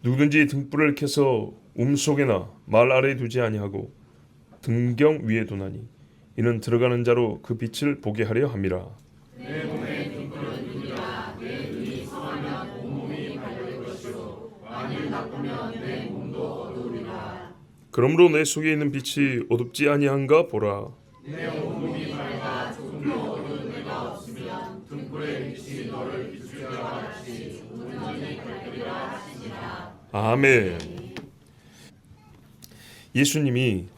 누구든지 등불을 켜서 움속에나 말 아래에 두지 아니하고 등경 위에 두나니 이는 들어가는 자로 그 빛을 보게 하려 함이라. 내 몸에 등불은 눈이라. 내 눈이 성하면 온몸이 밝을 것이요 만일 나쁘면 내 몸도 어두우리라. 그러므로 내 속에 있는 빛이 어둡지 아니한가 보라. 내 온몸이 밝아 조금도 어두운 데가 없으면 등불의 빛이 너를 비추려 같이 온전히 밝으리라 하시니라. 아멘. 예수님이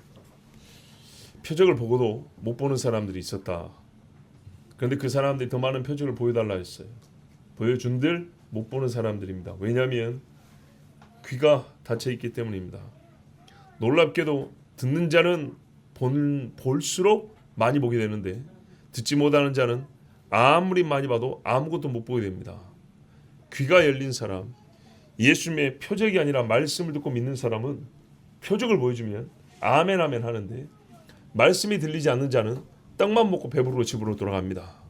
표적을 보고도 못 보는 사람들이 있었다. 그런데 그 사람들이 더 많은 표적을 보여달라 했어요. 보여준들 못 보는 사람들입니다. 왜냐하면 귀가 닫혀 있기 때문입니다. 놀랍게도 듣는 자는 볼수록 많이 보게 되는데 듣지 못하는 자는 아무리 많이 봐도 아무것도 못 보게 됩니다. 귀가 열린 사람, 예수님의 표적이 아니라 말씀을 듣고 믿는 사람은 표적을 보여주면 아멘 아멘 하는데 말씀이 들리지 않는 자는 떡만 먹고 배부르고 집으로 돌아갑니다.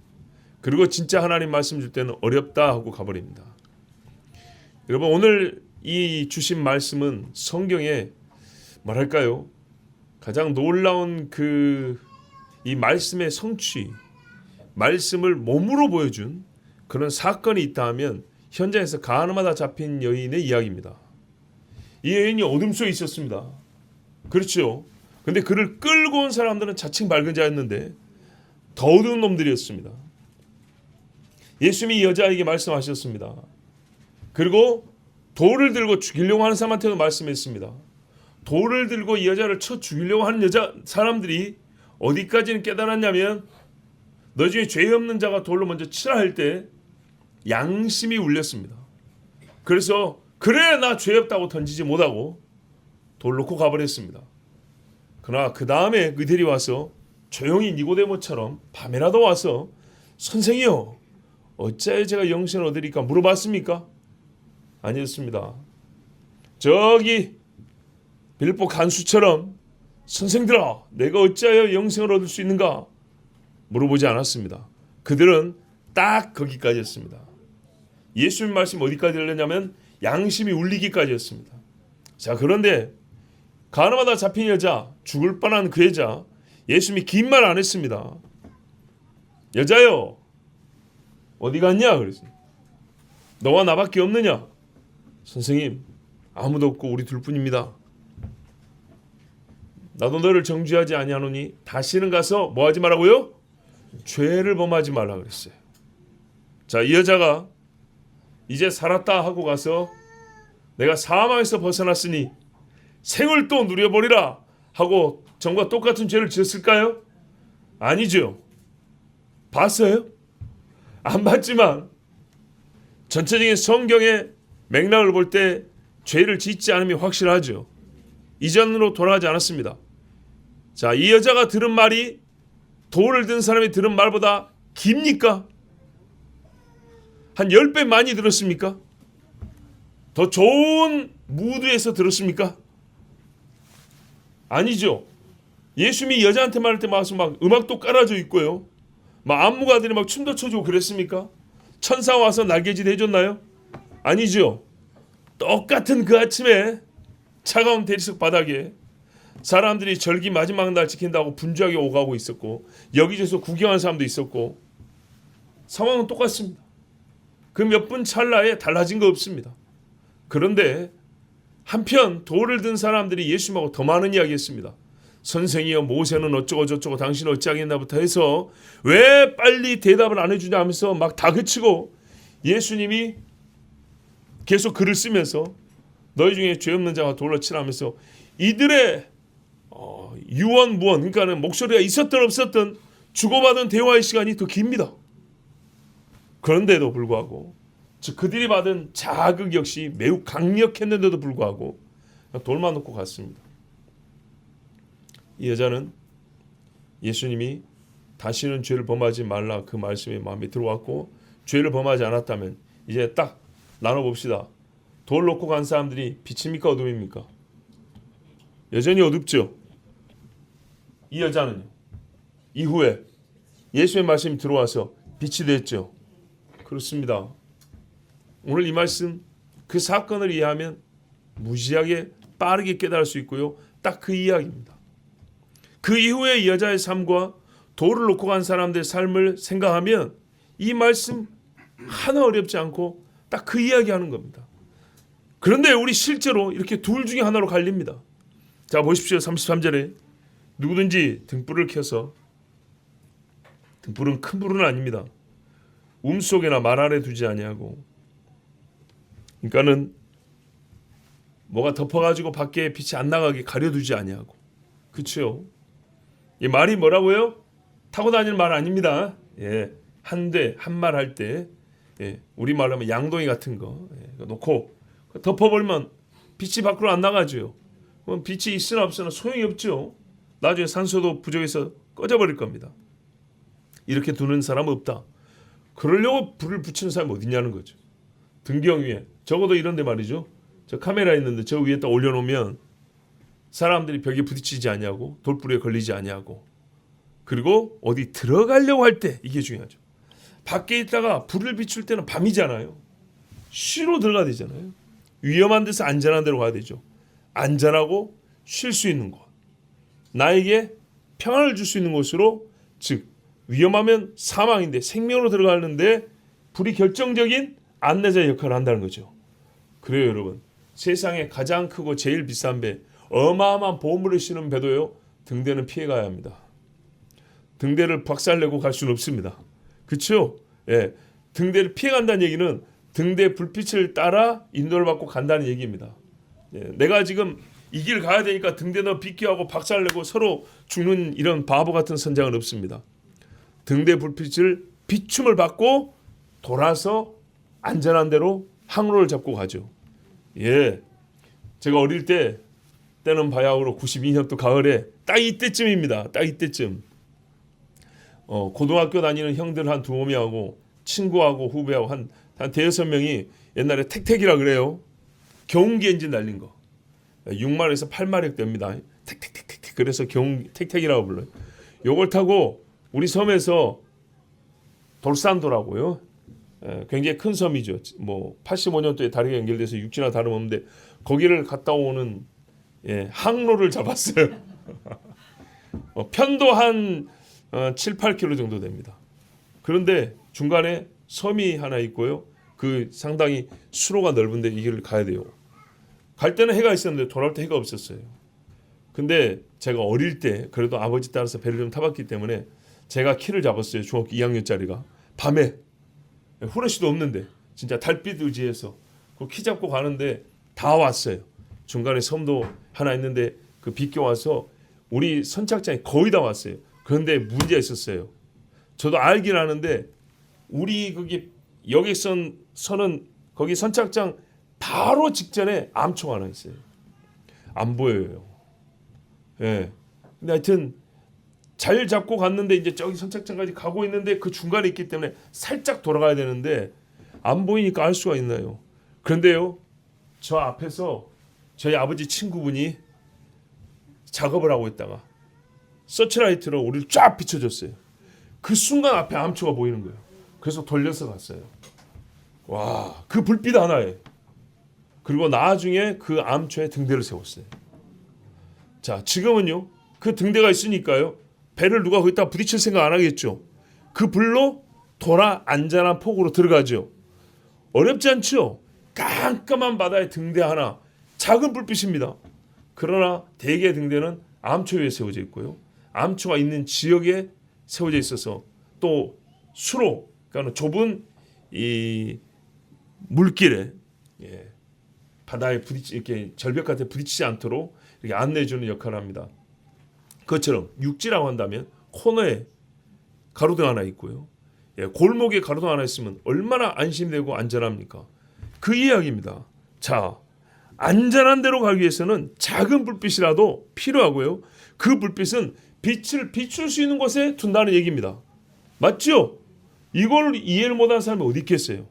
그리고 진짜 하나님 말씀 줄 때는 어렵다 하고 가버립니다. 여러분, 오늘 이 주신 말씀은 성경에 뭐랄까요? 가장 놀라운 이 말씀의 성취, 말씀을 몸으로 보여준 그런 사건이 있다 하면 현장에서 가늠하다 잡힌 여인의 이야기입니다. 이 여인이 어둠 속에 있었습니다. 그렇죠. 근데 그를 끌고 온 사람들은 자칭 밝은 자였는데 더 어두운 놈들이었습니다. 예수님이 이 여자에게 말씀하셨습니다. 그리고 돌을 들고 죽이려고 하는 사람한테도 말씀했습니다. 돌을 들고 이 여자를 쳐 죽이려고 하는 사람들이 어디까지는 깨달았냐면 너 중에 죄 없는 자가 돌로 먼저 치라 할 때 양심이 울렸습니다. 그래서 그래 나 죄 없다고 던지지 못하고 돌 놓고 가버렸습니다. 그러나 그 다음에 그들이 와서 조용히 니고데모처럼 밤에라도 와서 선생이요 어찌하여 제가 영생을 얻으리까 물어봤습니까? 아니었습니다. 저기 빌보 간수처럼 선생들아 내가 어찌하여 영생을 얻을 수 있는가 물어보지 않았습니다. 그들은 딱 거기까지였습니다. 예수님 말씀 어디까지 들렸냐면 양심이 울리기까지였습니다. 자, 그런데 가늠하다 잡힌 여자, 죽을 뻔한 그 여자, 예수님이 긴 말 안 했습니다. 여자여 어디 갔냐 그랬어요. 너와 나밖에 없느냐? 선생님 아무도 없고 우리 둘뿐입니다. 나도 너를 정죄하지 아니하노니 다시는 가서 뭐 하지 말라고요? 죄를 범하지 말라 그랬어요. 자, 이 여자가 이제 살았다 하고 가서 내가 사망에서 벗어났으니 생을 또 누려버리라 하고 전과 똑같은 죄를 지었을까요? 아니죠. 봤어요? 안 봤지만 전체적인 성경의 맥락을 볼 때 죄를 짓지 않음이 확실하죠. 이전으로 돌아가지 않았습니다. 자, 이 여자가 들은 말이 돌을 든 사람이 들은 말보다 깁니까? 한 10배 많이 들었습니까? 더 좋은 무드에서 들었습니까? 아니죠. 예수님이 여자한테 말할 때 막 음악도 깔아져 있고요. 막 안무가들이 막 춤도 춰주고 그랬습니까? 천사 와서 날개짓 해줬나요? 아니죠. 똑같은 그 아침에 차가운 대리석 바닥에 사람들이 절기 마지막 날 지킨다고 분주하게 오가고 있었고 여기저기서 구경하는 사람도 있었고 상황은 똑같습니다. 그 몇 분 찰나에 달라진 거 없습니다. 그런데 한편 돌을 든 사람들이 예수님하고 더 많은 이야기했습니다. 선생이여 모세는 어쩌고 저쩌고 당신은 어찌하겠나부터 해서 왜 빨리 대답을 안 해주냐 하면서 막 다그치고 예수님이 계속 글을 쓰면서 너희 중에 죄 없는 자가 돌로 치라면서 이들의 유언무언 그러니까 목소리가 있었든 없었든 주고받은 대화의 시간이 더 깁니다. 그런데도 불구하고 즉 그들이 받은 자극 역시 매우 강력했는데도 불구하고 돌만 놓고 갔습니다. 이 여자는 예수님이 다시는 죄를 범하지 말라 그 말씀이 마음에 들어왔고 죄를 범하지 않았다면 이제 딱 나눠봅시다. 돌 놓고 간 사람들이 빛입니까 어둠입니까? 여전히 어둡죠. 이 여자는요. 이후에 예수의 말씀이 들어와서 빛이 됐죠. 그렇습니다. 오늘 이 말씀 그 사건을 이해하면 무지하게 빠르게 깨달을 수 있고요. 딱 그 이야기입니다. 그 이후에 이 여자의 삶과 돌을 놓고 간 사람들의 삶을 생각하면 이 말씀 하나 어렵지 않고 딱 그 이야기하는 겁니다. 그런데 우리 실제로 이렇게 둘 중에 하나로 갈립니다. 자, 보십시오. 33절에 누구든지 등불을 켜서, 등불은 큰 불은 아닙니다. 속에나 말 아래 두지 아니하고, 그러니까는 뭐가 덮어가지고 밖에 빛이 안 나가게 가려두지 아니하고, 그렇죠? 이 말이 뭐라고요? 타고 다니는 말 아닙니다. 예, 한 말 할 때, 예, 우리 말로 하면 양동이 같은 거 놓고 덮어버리면 빛이 밖으로 안 나가죠. 그럼 빛이 있으나 없으나 소용이 없죠. 나중에 산소도 부족해서 꺼져버릴 겁니다. 이렇게 두는 사람은 없다. 그러려고 불을 붙이는 사람이 어디 있냐는 거죠. 등경 위에, 적어도 이런데 말이죠. 저 카메라 있는데 저 위에다 올려놓으면 사람들이 벽에 부딪히지 아니하고 돌불에 걸리지 아니하고, 그리고 어디 들어가려고 할 때 이게 중요하죠. 밖에 있다가 불을 비출 때는 밤이잖아요. 쉬러 들어가야 되잖아요. 위험한 데서 안전한 데로 가야 되죠. 안전하고 쉴 수 있는 곳, 나에게 평안을 줄 수 있는 곳으로, 즉 위험하면 사망인데 생명으로 들어가는데 불이 결정적인 안내자의 역할을 한다는 거죠. 그래요, 여러분. 세상에 가장 크고 제일 비싼 배, 어마어마한 보물을 싣는 배도요, 등대는 피해가야 합니다. 등대를 박살내고 갈 수는 없습니다. 그렇죠? 예, 등대를 피해간다는 얘기는 등대 불빛을 따라 인도를 받고 간다는 얘기입니다. 예, 내가 지금 이 길 가야 되니까 등대 너 비켜하고 박살내고 서로 죽는 이런 바보 같은 선장은 없습니다. 등대 불빛을 비춤을 받고 돌아서 안전한 데로 항로를 잡고 가죠. 예, 제가 어릴 때는 바야흐로 92년도 가을에 딱 이때쯤입니다. 딱 이때쯤. 고등학교 다니는 형들 한 두어 명하고 친구하고 후배하고 한 대여섯 명이 옛날에 택택이라 그래요. 경운기 엔진 달린 거. 6마력에서 8마력 됩니다. 택택택택. 그래서 택택이라고 불러요. 요걸 타고 우리 섬에서 돌산도라고요. 굉장히 큰 섬이죠. 뭐 85년도에 다리가 연결돼서 육지나 다름없는데 거기를 갔다 오는 항로를 잡았어요. 편도 한 7, 8km 정도 됩니다. 그런데 중간에 섬이 하나 있고요. 그 상당히 수로가 넓은데 이 길을 가야 돼요. 갈 때는 해가 있었는데 돌아올 때 해가 없었어요. 근데 제가 어릴 때 그래도 아버지 따라서 배를 좀 타봤기 때문에 제가 키를 잡았어요. 중학교 2학년짜리가. 밤에 후레쉬도 없는데 진짜 달빛 의지해서 그 키 잡고 가는데 다 왔어요. 중간에 섬도 하나 있는데 그 비껴와서 우리 선착장이 거의 다 왔어요. 그런데 문제가 있었어요. 저도 알긴 아는데 우리 거기 여객선은 거기 선착장 바로 직전에 암초가 하나 있어요. 안 보여요. 예. 근데 하여튼 잘 잡고 갔는데 이제 저기 선착장까지 가고 있는데 그 중간에 있기 때문에 살짝 돌아가야 되는데 안 보이니까 알 수가 있나요? 그런데요, 저 앞에서 저희 아버지 친구분이 작업을 하고 있다가 서치라이트로 우리를 쫙 비춰줬어요. 그 순간 앞에 암초가 보이는 거예요. 그래서 돌려서 갔어요. 와, 그 불빛 하나에. 그리고 나중에 그 암초에 등대를 세웠어요. 자, 지금은요, 그 등대가 있으니까요, 배를 누가 거기다 부딪힐 생각 안 하겠죠. 그 불로 돌아 안전한 폭으로 들어가죠. 어렵지 않죠? 깜깜한 바다에 등대 하나, 작은 불빛입니다. 그러나 대개 등대는 암초 위에 세워져 있고요. 암초가 있는 지역에 세워져 있어서 또 수로, 그러니까 좁은 이 물길에 바다에 이렇게 절벽 같은 데 부딪히지 않도록 이렇게 안내해주는 역할을 합니다. 그것처럼 육지라고 한다면 코너에 가로등 하나 있고요. 골목에 가로등 하나 있으면 얼마나 안심되고 안전합니까? 그 이야기입니다. 자, 안전한 데로 가기 위해서는 작은 불빛이라도 필요하고요. 그 불빛은 빛을 비출 수 있는 곳에 둔다는 얘기입니다. 맞죠? 이걸 이해를 못하는 사람이 어디 있겠어요?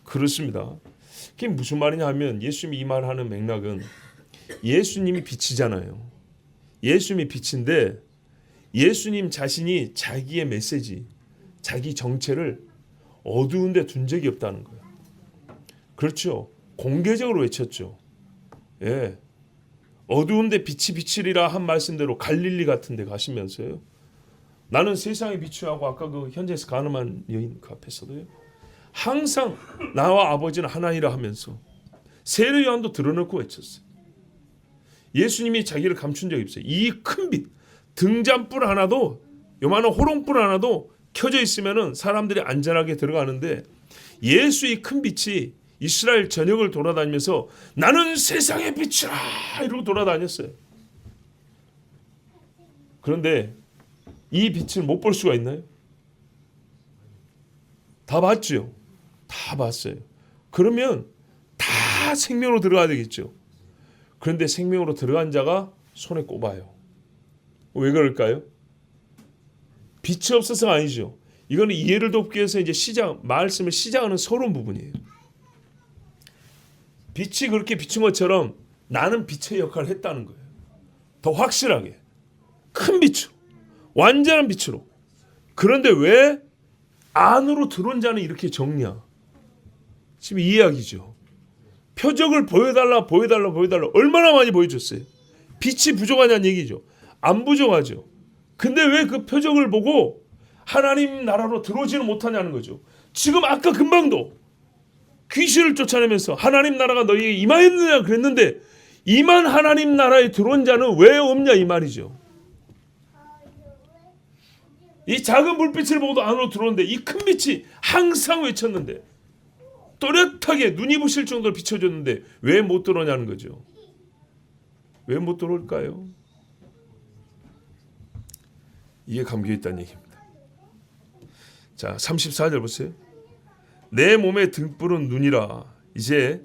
그렇습니다. 그게 무슨 말이냐 하면 예수님이 이 말하는 맥락은 예수님이 빛이잖아요. 예수님이 빛인데 예수님 자신이 자기의 메시지, 자기 정체를 어두운 데 둔 적이 없다는 거예요. 그렇죠. 공개적으로 외쳤죠. 예. 어두운데 빛이 비치리라 한 말씀대로 갈릴리 같은 데 가시면서요. 나는 세상의 빛이라고 아까 그 현지에서 가늠한 여인 그 앞에서도요. 항상 나와 아버지는 하나이라 하면서 세례 요한도 드러놓고 외쳤어요. 예수님이 자기를 감춘 적이 없어요. 이 큰 빛, 등잔불 하나도 요만한 호롱불 하나도 켜져 있으면은 사람들이 안전하게 들어가는데 예수의 큰 빛이 이스라엘 전역을 돌아다니면서 나는 세상의 빛이라 이러고 돌아다녔어요. 그런데 이 빛을 못 볼 수가 있나요? 다 봤죠. 다 봤어요. 그러면 다 생명으로 들어가야 되겠죠. 그런데 생명으로 들어간 자가 손에 꼽아요. 왜 그럴까요? 빛이 없어서가 아니죠. 이거는 이해를 돕기 위해서 이제 말씀을 시작하는 서론 부분이에요. 빛이 그렇게 비춘 것처럼 나는 빛의 역할을 했다는 거예요. 더 확실하게 큰 빛으로, 완전한 빛으로. 그런데 왜 안으로 들어온 자는 이렇게 적냐? 지금 이 이야기죠. 표적을 보여달라 얼마나 많이 보여줬어요. 빛이 부족하냐는 얘기죠. 안 부족하죠. 근데 왜 그 표적을 보고 하나님 나라로 들어오지는 못하냐는 거죠. 지금 아까 금방도 귀신을 쫓아내면서 하나님 나라가 너희에게 임하였느냐 그랬는데 임한 하나님 나라에 들어온 자는 왜 없냐 이 말이죠. 이 작은 불빛을 보고도 안으로 들어오는데 이 큰 빛이 항상 외쳤는데 또렷하게 눈이 부실 정도로 비춰줬는데 왜 못 들어오냐는 거죠. 왜 못 들어올까요? 이게 감겨있다는 얘기입니다. 자, 34절 보세요. 내 몸의 등불은 눈이라. 이제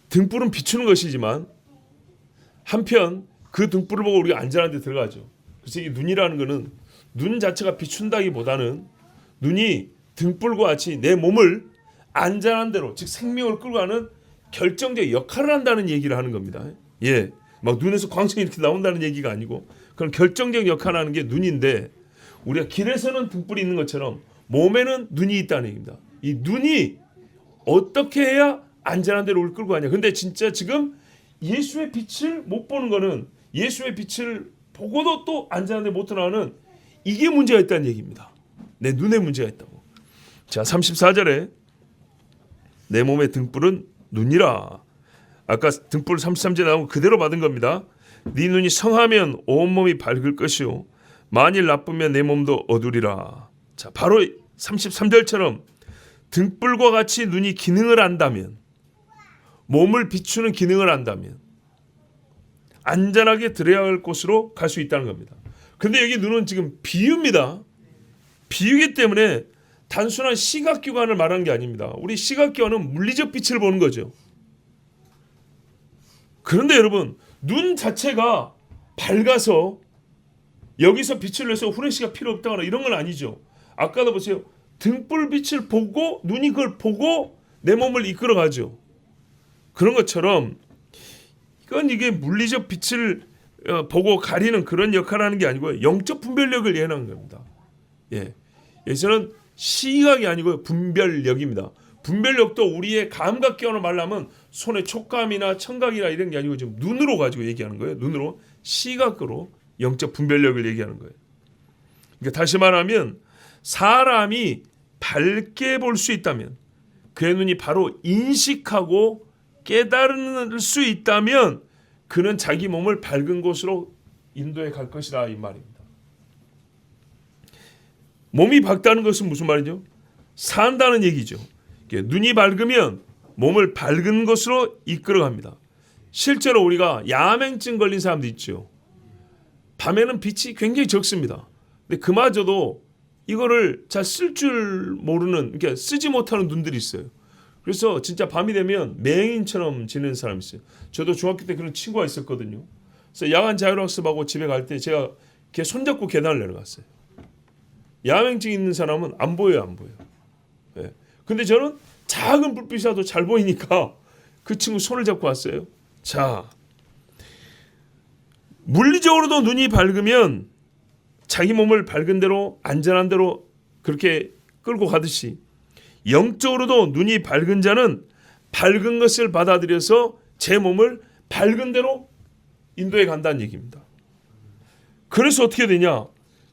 등불은 비추는 것이지만 한편 그 등불을 보고 우리가 안전한 데 들어가죠. 그래서 이 눈이라는 것은 눈 자체가 비춘다기보다는 눈이 등불과 같이 내 몸을 안전한 데로, 즉 생명을 끌고 가는 결정적 역할을 한다는 얘기를 하는 겁니다. 예, 막 눈에서 광선이 이렇게 나온다는 얘기가 아니고 그런 결정적 역할을 하는 게 눈인데 우리가 길에서는 등불이 있는 것처럼 몸에는 눈이 있다는 얘기입니다. 이 눈이 어떻게 해야 안전한 데로 우리를 끌고 가냐. 근데 진짜 지금 예수의 빛을 못 보는 거는 예수의 빛을 보고도 또 안전한 데 못 들어가는 이게 문제가 있다는 얘기입니다. 내 눈에 문제가 있다고. 자, 34절에 내 몸의 등불은 눈이라. 아까 등불 33절에 나온 그대로 받은 겁니다. 네 눈이 성하면 온몸이 밝을 것이요 만일 나쁘면 내 몸도 어두리라. 자, 바로 33절처럼 등불과 같이 눈이 기능을 한다면, 몸을 비추는 기능을 한다면 안전하게 들어야 할 곳으로 갈 수 있다는 겁니다. 근데 여기 눈은 지금 비유입니다. 비유기 때문에 단순한 시각기관을 말하는 게 아닙니다. 우리 시각기관은 물리적 빛을 보는 거죠. 그런데 여러분, 눈 자체가 밝아서 여기서 빛을 내서 후레쉬가 필요 없다거나 이런 건 아니죠. 아까도 보세요. 등불빛을 보고 눈이 그걸 보고 내 몸을 이끌어가죠. 그런 것처럼 이게 물리적 빛을 보고 가리는 그런 역할을 하는 게 아니고요. 영적 분별력을 예언하는 겁니다. 예, 여기서는 시각이 아니고요. 분별력입니다. 분별력도 우리의 감각기관으로 말하면 손의 촉감이나 청각이나 이런 게 아니고 지금 눈으로 가지고 얘기하는 거예요. 눈으로, 시각으로 영적 분별력을 얘기하는 거예요. 그러니까 다시 말하면 사람이 밝게 볼 수 있다면, 그의 눈이 바로 인식하고 깨달을 수 있다면 그는 자기 몸을 밝은 곳으로 인도해 갈 것이다 이 말입니다. 몸이 밝다는 것은 무슨 말이죠? 산다는 얘기죠. 눈이 밝으면 몸을 밝은 곳으로 이끌어갑니다. 실제로 우리가 야맹증 걸린 사람도 있죠. 밤에는 빛이 굉장히 적습니다. 근데 그마저도 이거를 잘 쓸 줄 모르는, 그러니까 쓰지 못하는 눈들이 있어요. 그래서 진짜 밤이 되면 맹인처럼 지내는 사람이 있어요. 저도 중학교 때 그런 친구가 있었거든요. 그래서 야간 자율학습하고 집에 갈 때 제가 걔 손잡고 계단을 내려갔어요. 야맹증 있는 사람은 안 보여요, 안 보여요. 네. 근데 저는 작은 불빛이라도 잘 보이니까 그 친구 손을 잡고 왔어요. 자, 물리적으로도 눈이 밝으면 자기 몸을 밝은 대로 안전한 대로 그렇게 끌고 가듯이 영적으로도 눈이 밝은 자는 밝은 것을 받아들여서 제 몸을 밝은 대로 인도해 간다는 얘기입니다. 그래서 어떻게 되냐?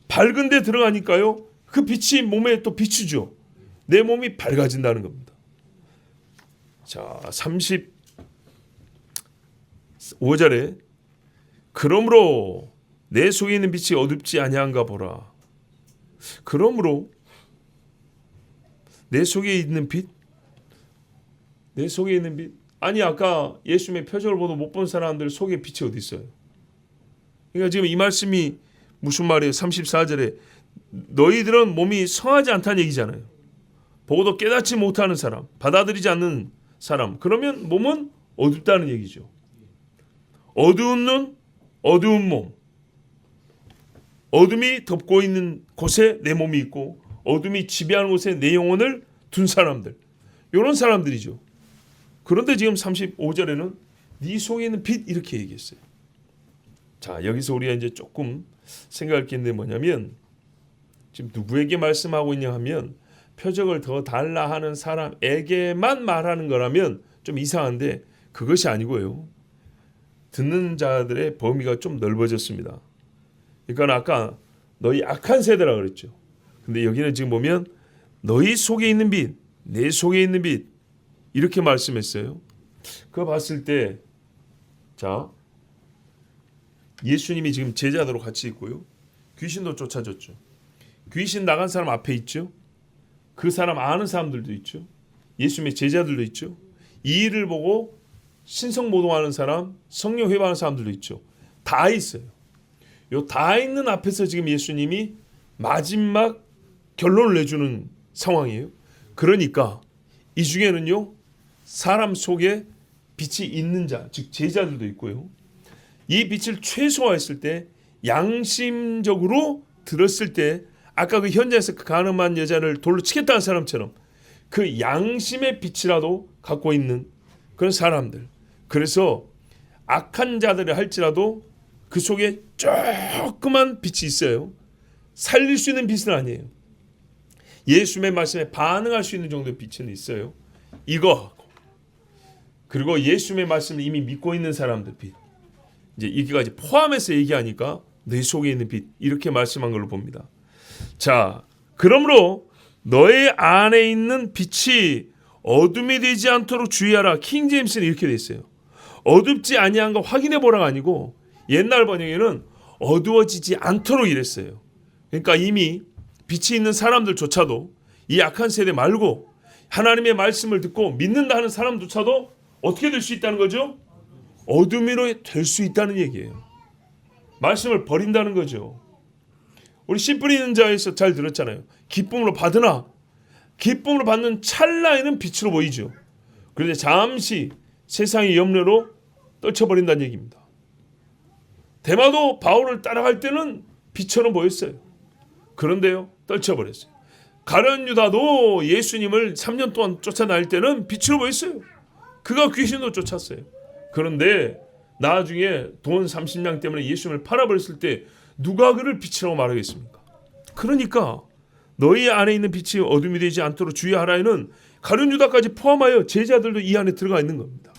밝은 데 들어가니까요. 그 빛이 몸에 또 비추죠. 내 몸이 밝아진다는 겁니다. 자, 35절에 그러므로 내 속에 있는 빛이 어둡지 아니한가 보라. 그러므로 내 속에 있는 빛? 내 속에 있는 빛? 아니 아까 예수님의 표적을 보도 못 본 사람들 속에 빛이 어디 있어요? 그러니까 지금 이 말씀이 무슨 말이에요? 34절에 너희들은 몸이 성하지 않다는 얘기잖아요. 보고도 깨닫지 못하는 사람, 받아들이지 않는 사람, 그러면 몸은 어둡다는 얘기죠. 어두운 눈, 어두운 몸. 어둠이 덮고 있는 곳에 내 몸이 있고 어둠이 지배하는 곳에 내 영혼을 둔 사람들, 이런 사람들이죠. 그런데 지금 35절에는 네 속에 있는 빛 이렇게 얘기했어요. 자, 여기서 우리가 이제 조금 생각할 게 있는데 뭐냐면 지금 누구에게 말씀하고 있냐 하면 표적을 더 달라 하는 사람에게만 말하는 거라면 좀 이상한데 그것이 아니고요. 듣는 자들의 범위가 좀 넓어졌습니다. 그러니까 아까 너희 악한 세대라 그랬죠. 근데 여기는 지금 보면 너희 속에 있는 빛, 내 속에 있는 빛 이렇게 말씀했어요. 그거 봤을 때 자, 예수님이 지금 제자들로 같이 있고요. 귀신도 쫓아졌죠. 귀신 나간 사람 앞에 있죠. 그 사람 아는 사람들도 있죠. 예수님의 제자들도 있죠. 이 일을 보고 신성모독하는 사람, 성령 회복하는 사람들도 있죠. 다 있어요. 요 다 있는 앞에서 지금 예수님이 마지막 결론을 내주는 상황이에요. 그러니까 이 중에는요. 사람 속에 빛이 있는 자, 즉 제자들도 있고요. 이 빛을 최소화했을 때 양심적으로 들었을 때 아까 그 현장에서 그 가늠한 여자를 돌로 치겠다는 사람처럼 그 양심의 빛이라도 갖고 있는 그런 사람들. 그래서 악한 자들이 할지라도 그 속에 조그만 빛이 있어요. 살릴 수 있는 빛은 아니에요. 예수님의 말씀에 반응할 수 있는 정도의 빛은 있어요. 이거 그리고 예수님의 말씀을 이미 믿고 있는 사람들 빛. 이제 이게까지 포함해서 얘기하니까 내 속에 있는 빛 이렇게 말씀한 걸로 봅니다. 자, 그러므로 너의 안에 있는 빛이 어둠이 되지 않도록 주의하라. 킹 제임스는 이렇게 돼 있어요. 어둡지 아니한 거 확인해 보라가 아니고 옛날 번역에는 어두워지지 않도록 이랬어요. 그러니까 이미 빛이 있는 사람들조차도 이 악한 세대 말고 하나님의 말씀을 듣고 믿는다 하는 사람조차도 어떻게 될 수 있다는 거죠? 어둠으로 될 수 있다는 얘기예요. 말씀을 버린다는 거죠. 우리 씨 뿌리는 자에서 잘 들었잖아요. 기쁨으로 받으나 기쁨으로 받는 찰나에는 빛으로 보이죠. 그런데 잠시 세상의 염려로 떨쳐버린다는 얘기입니다. 데마도 바울을 따라갈 때는 빛처럼 보였어요. 그런데요, 떨쳐버렸어요. 가룟 유다도 예수님을 3년 동안 쫓아다닐 때는 빛으로 보였어요. 그가 귀신도 쫓았어요. 그런데 나중에 돈 30냥 때문에 예수님을 팔아버렸을 때 누가 그를 빛이라고 말하겠습니까? 그러니까 너희 안에 있는 빛이 어둠이 되지 않도록 주의하라에는 가룟 유다까지 포함하여 제자들도 이 안에 들어가 있는 겁니다.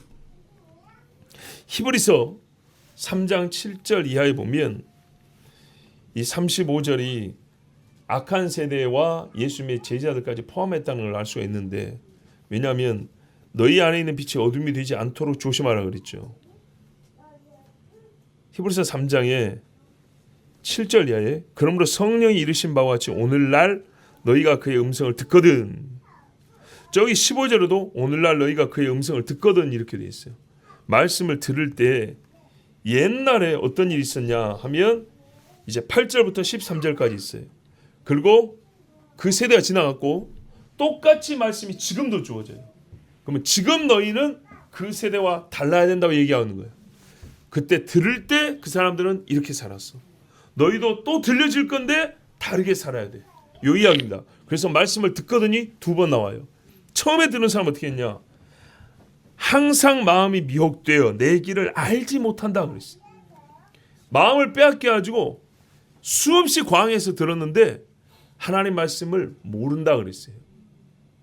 히브리서 3장 7절 이하에 보면 이 35절이 악한 세대와 예수님의 제자들까지 포함했다는 걸 알 수가 있는데, 왜냐하면 너희 안에 있는 빛이 어둠이 되지 않도록 조심하라 그랬죠. 히브리서 3장에 7절 이하에 그러므로 성령이 이르신 바와 같이 오늘날 너희가 그의 음성을 듣거든. 저기 15절에도 오늘날 너희가 그의 음성을 듣거든 이렇게 돼 있어요. 말씀을 들을 때 옛날에 어떤 일이 있었냐 하면 이제 8절부터 13절까지 있어요. 그리고 그 세대가 지나갔고 똑같이 말씀이 지금도 주어져요. 그러면 지금 너희는 그 세대와 달라야 된다고 얘기하는 거예요. 그때 들을 때 그 사람들은 이렇게 살았어. 너희도 또 들려질 건데 다르게 살아야 돼. 요 이야기입니다. 그래서 말씀을 듣거든이 2번 나와요. 처음에 듣는 사람은 어떻게 했냐? 항상 마음이 미혹되어 내 길을 알지 못한다 그랬어요. 마음을 빼앗겨 가지고 수없이 광야에서 들었는데 하나님 말씀을 모른다 그랬어요.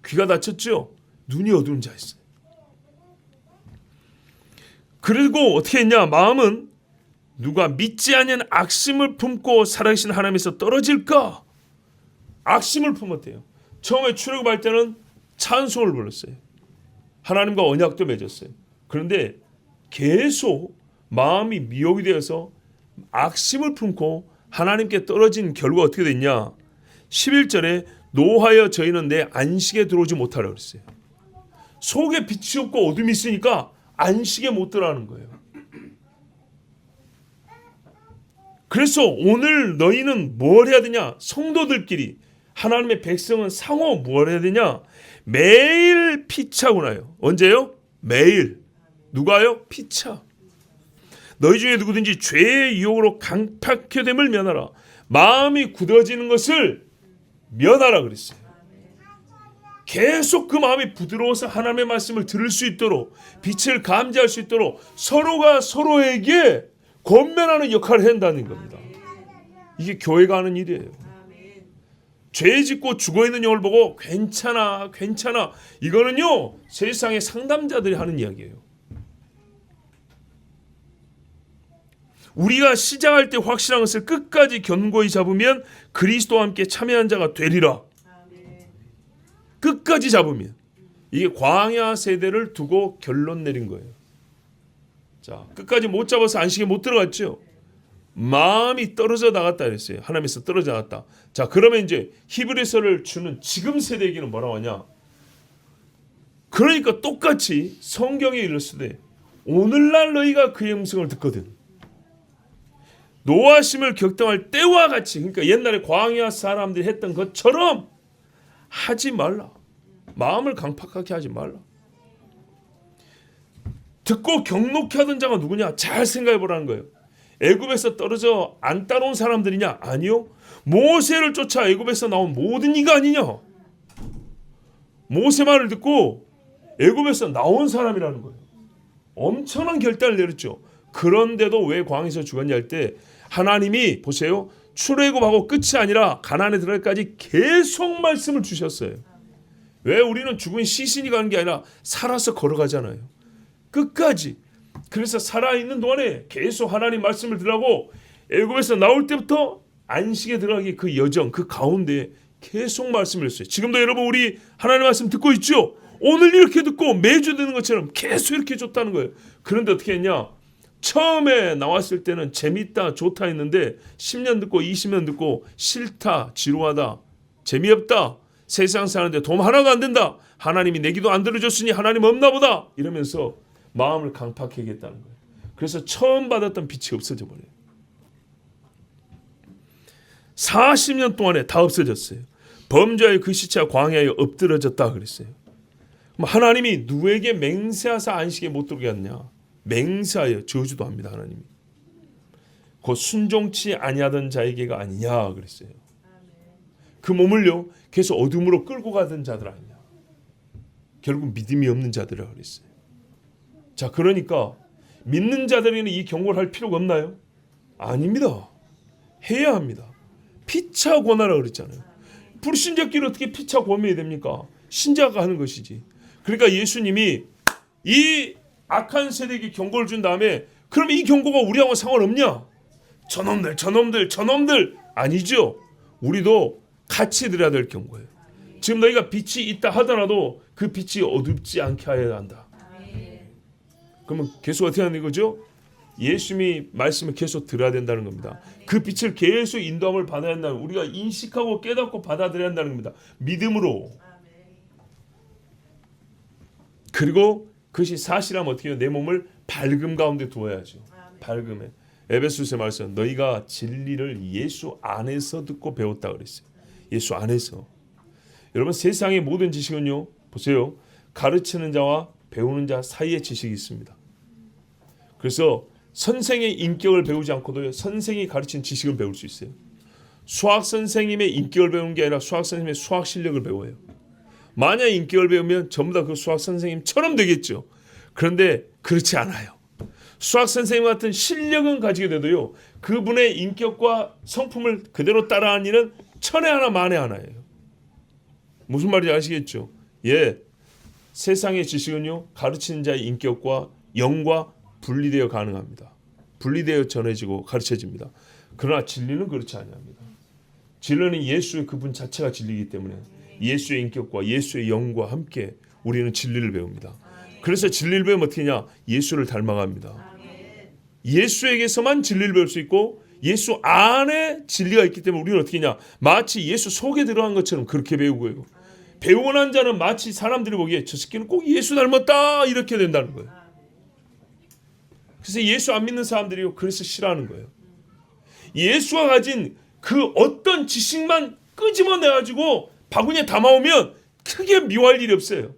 귀가 닫혔죠? 눈이 어두운 자였어요. 그리고 어떻게 했냐? 마음은 누가 믿지 않는 악심을 품고 살아계신 하나님에서 떨어질까? 악심을 품었대요. 처음에 출애굽할 때는 찬송을 불렀어요. 하나님과 언약도 맺었어요. 그런데 계속 마음이 미혹이 되어서 악심을 품고 하나님께 떨어진 결과 어떻게 됐냐? 11절에 노하여 저희는 내 안식에 들어오지 못하라 그랬어요. 속에 빛이 없고 어둠이 있으니까 안식에 못 들어가는 거예요. 그래서 오늘 너희는 뭘 해야 되냐? 성도들끼리 하나님의 백성은 상호 뭘 해야 되냐? 매일 피차구나요. 언제요? 매일. 누가요? 피차. 너희 중에 누구든지 죄의 유혹으로 강팍해됨을 면하라. 마음이 굳어지는 것을 면하라 그랬어요. 계속 그 마음이 부드러워서 하나님의 말씀을 들을 수 있도록, 빛을 감지할 수 있도록 서로가 서로에게 권면하는 역할을 해야 한다는 겁니다. 이게 교회가 하는 일이에요. 죄 짓고 죽어있는 영을 보고 괜찮아 이거는요 세상의 상담자들이 하는 이야기예요. 우리가 시작할 때 확실한 것을 끝까지 견고히 잡으면 그리스도와 함께 참여한 자가 되리라. 끝까지 잡으면. 이게 광야 세대를 두고 결론 내린 거예요. 자, 끝까지 못 잡아서 안식에 못 들어갔죠. 마음이 떨어져 나갔다 그랬어요. 하나님에서 떨어져 나갔다. 자, 그러면 이제 히브리서를 주는 지금 세대에게는 뭐라고 하냐? 그러니까 똑같이 성경에 이르시되 오늘날 너희가 그의 음성을 듣거든. 노하심을 격동할 때와 같이, 그러니까 옛날에 광야 사람들이 했던 것처럼 하지 말라. 마음을 강팍하게 하지 말라. 듣고 경록케 하던 자가 누구냐? 잘 생각해 보라는 거예요. 애굽에서 떨어져 안 따라온 사람들이냐? 아니요. 모세를 쫓아 애굽에서 나온 모든 이가 아니냐? 모세 말을 듣고 애굽에서 나온 사람이라는 거예요. 엄청난 결단을 내렸죠. 그런데도 왜 광야에서 죽었냐 할 때 하나님이 보세요. 출애굽하고 끝이 아니라 가나안에 들어갈까지 계속 말씀을 주셨어요. 왜 우리는 죽은 시신이 가는 게 아니라 살아서 걸어가잖아요. 끝까지. 그래서 살아있는 동안에 계속 하나님 말씀을 들으라고 애굽에서 나올 때부터 안식에 들어가기 그 여정, 그 가운데 계속 말씀을 했어요. 지금도 여러분 우리 하나님 말씀 듣고 있죠? 오늘 이렇게 듣고 매주 듣는 것처럼 계속 이렇게 줬다는 거예요. 그런데 어떻게 했냐? 처음에 나왔을 때는 재밌다, 좋다 했는데 10년 듣고 20년 듣고 싫다, 지루하다, 재미없다, 세상 사는데 도움 하나도 안 된다, 하나님이 내 기도 안 들어줬으니 하나님 없나 보다 이러면서 마음을 강팍하게 했다는 거예요. 그래서 처음 받았던 빛이 없어져 버려요. 40년 동안에 다 없어졌어요. 범죄의 그 시체가 광야에 엎드러졌다 그랬어요. 그럼 하나님이 누구에게 맹세하사 안식에 못 들게 하느냐? 맹세하여 저주도 합니다. 하나님이. 곧 순종치 아니하던 자에게가 아니냐 그랬어요. 그 몸을요 계속 어둠으로 끌고 가던 자들 아니냐. 결국 믿음이 없는 자들이라 그랬어요. 자, 그러니까 믿는 자들에게는 이 경고를 할 필요가 없나요? 아닙니다. 해야 합니다. 피차 권하라 그랬잖아요. 불신자끼리 어떻게 피차 권해야 됩니까? 신자가 하는 것이지. 그러니까 예수님이 이 악한 세대에게 경고를 준 다음에 그러면 이 경고가 우리하고 상관없냐? 저놈들 아니죠. 우리도 같이 들어야 될 경고예요. 지금 너희가 빛이 있다 하더라도 그 빛이 어둡지 않게 해야 한다. 그러면 계속 어떻게 하는 거죠? 예수님이 말씀을 계속 들어야 된다는 겁니다. 그 빛을 계속 인도함을 받아야 한다는, 우리가 인식하고 깨닫고 받아들여야 한다는 겁니다. 믿음으로. 그리고 그것이 사실하면 어떻게 해요? 내 몸을 밝음 가운데 두어야죠. 밝음에. 에베소서에 말씀, 너희가 진리를 예수 안에서 듣고 배웠다 그랬어요. 예수 안에서. 여러분 세상의 모든 지식은요, 보세요. 가르치는 자와 배우는 자 사이의 지식이 있습니다. 그래서 선생의 인격을 배우지 않고도 선생이 가르친 지식을 배울 수 있어요. 수학 선생님의 인격을 배우는 게 아니라 수학 선생님의 수학 실력을 배워요. 만약 인격을 배우면 전부 다 그 수학 선생님처럼 되겠죠. 그런데 그렇지 않아요. 수학 선생님 같은 실력은 가지게 돼도요, 그분의 인격과 성품을 그대로 따라하는 일은 천에 하나 만에 하나예요. 무슨 말인지 아시겠죠? 예, 세상의 지식은요 가르치는 자의 인격과 영과 분리되어 가능합니다. 분리되어 전해지고 가르쳐집니다. 그러나 진리는 그렇지 아니합니다. 진리는 예수의 그분 자체가 진리이기 때문에 예수의 인격과 예수의 영과 함께 우리는 진리를 배웁니다. 그래서 진리를 배우면 어떻게 하냐? 예수를 닮아갑니다. 예수에게서만 진리를 배울 수 있고 예수 안에 진리가 있기 때문에 우리는 어떻게 하냐? 마치 예수 속에 들어간 것처럼 그렇게 배우고요. 배우고 난 자는 마치 사람들이 보기에 저 새끼는 꼭 예수 닮았다 이렇게 된다는 거예요. 그래서 예수 안 믿는 사람들이 그래서 싫어하는 거예요. 예수가 가진 그 어떤 지식만 끄집어내가지고 바구니에 담아오면 크게 미워할 일이 없어요.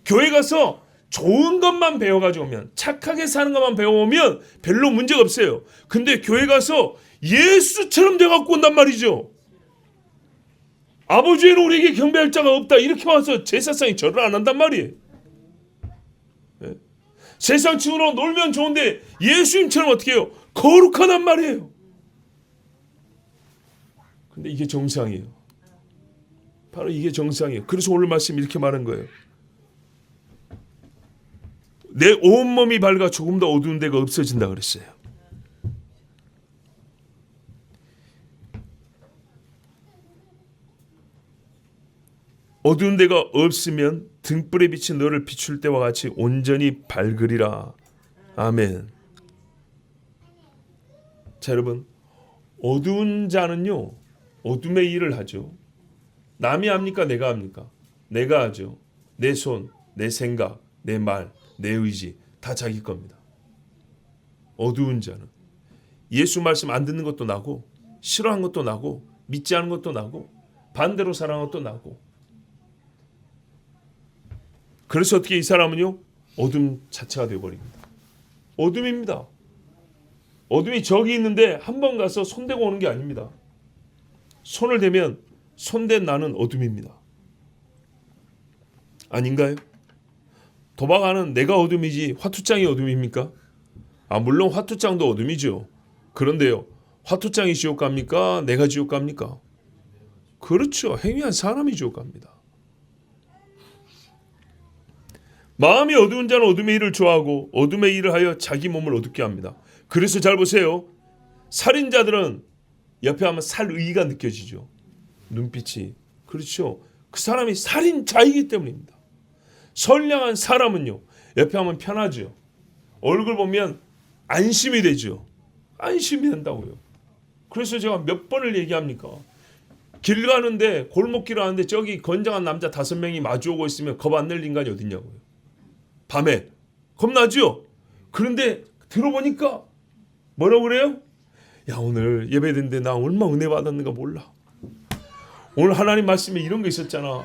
교회 가서 좋은 것만 배워가지고 오면, 착하게 사는 것만 배워오면 별로 문제가 없어요. 근데 교회 가서 예수처럼 돼갖고 온단 말이죠. 아버지 외에는 우리에게 경배할 자가 없다 이렇게 와서 제사상이 절을 안 한단 말이에요. 네? 세상 친구로 놀면 좋은데 예수님처럼 어떻게 해요? 거룩하단 말이에요. 근데 이게 정상이에요. 바로 이게 정상이에요. 그래서 오늘 말씀 이렇게 말한 거예요. 내 온몸이 밝아 조금 더 어두운 데가 없어진다 그랬어요. 어두운 데가 없으면 등불에 비친 너를 비출 때와 같이 온전히 밝으리라. 아멘. 자, 여러분, 어두운 자는요 어둠의 일을 하죠. 남이 합니까? 내가 합니까? 내가 하죠. 내 손, 내 생각, 내 말, 내 의지 다 자기 겁니다. 어두운 자는 예수 말씀 안 듣는 것도 나고, 싫어하는 것도 나고, 믿지 않은 것도 나고, 반대로 살아가는 것도 나고. 그래서 어떻게 이 사람은요 어둠 자체가 되어버립니다. 어둠입니다. 어둠이 저기 있는데 한 번 가서 손대고 오는 게 아닙니다. 손을 대면 손댄 나는 어둠입니다. 아닌가요? 도박하는 내가 어둠이지 화투장이 어둠입니까? 물론 화투장도 어둠이죠. 그런데요, 화투장이 지옥 갑니까? 내가 지옥 갑니까? 그렇죠. 행위한 사람이 지옥 갑니다. 마음이 어두운 자는 어둠의 일을 좋아하고 어둠의 일을 하여 자기 몸을 어둡게 합니다. 그래서 잘 보세요. 살인자들은 옆에 하면 살의가 느껴지죠. 눈빛이. 그렇죠. 그 사람이 살인자이기 때문입니다. 선량한 사람은요 옆에 하면 편하죠. 얼굴 보면 안심이 되죠. 안심이 된다고요. 그래서 제가 몇 번을 얘기합니까? 길 가는데 골목길 하는데 저기 건장한 남자 5명이 마주오고 있으면 겁 안 낼 인간이 어딨냐고요. 밤에 겁나죠? 그런데 들어보니까 뭐라고 그래요? 야, 오늘 예배 드는데 나 얼마 은혜 받았는가 몰라. 오늘 하나님 말씀에 이런 거 있었잖아.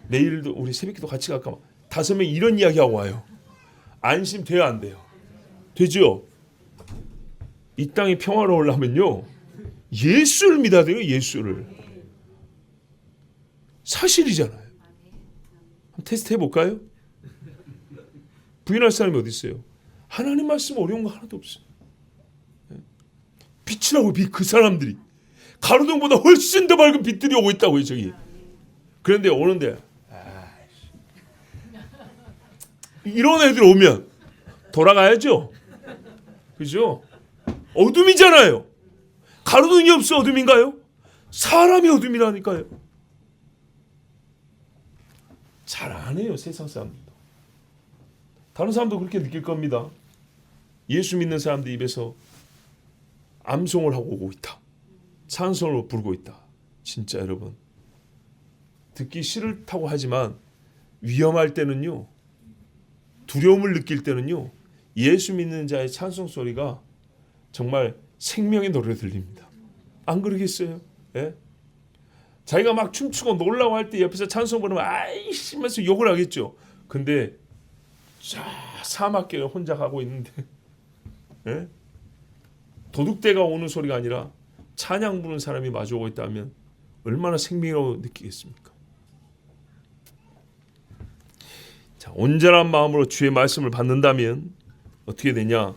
내일도 우리 새벽기도 같이 갈까? 5명 이런 이야기하고 와요. 안심 돼야 안 돼요? 되죠? 이 땅이 평화로우려면요 예수를 믿어야 돼요. 예수를. 사실이잖아요. 한번 테스트 해볼까요? 부인할 사람이 어디 있어요? 하나님 말씀 어려운 거 하나도 없어요. 빛이라고 빛, 그 사람들이 가로등보다 훨씬 더 밝은 빛들이 오고 있다고요. 저기. 그런데 오는데 이런 애들 오면 돌아가야죠. 그죠? 어둠이잖아요. 가로등이 없어 어둠인가요? 사람이 어둠이라니까요. 잘 안 해요. 세상 사람들도. 다른 사람도 그렇게 느낄 겁니다. 예수 믿는 사람들 입에서 암송을 하고 오고 있다. 찬송을 부르고 있다. 진짜 여러분 듣기 싫다고 하지만 위험할 때는요, 두려움을 느낄 때는요, 예수 믿는 자의 찬송 소리가 정말 생명의 노래로 들립니다. 안 그러겠어요? 예? 자기가 막 춤추고 놀라고 할 때 옆에서 찬송 부르면 아이씨 하면서 욕을 하겠죠. 근데 사막길을 혼자 가고 있는데 예? 도둑대가 오는 소리가 아니라 찬양 부르는 사람이 마주오고 있다면 얼마나 생명이라고 느끼겠습니까? 자, 온전한 마음으로 주의 말씀을 받는다면 어떻게 되냐?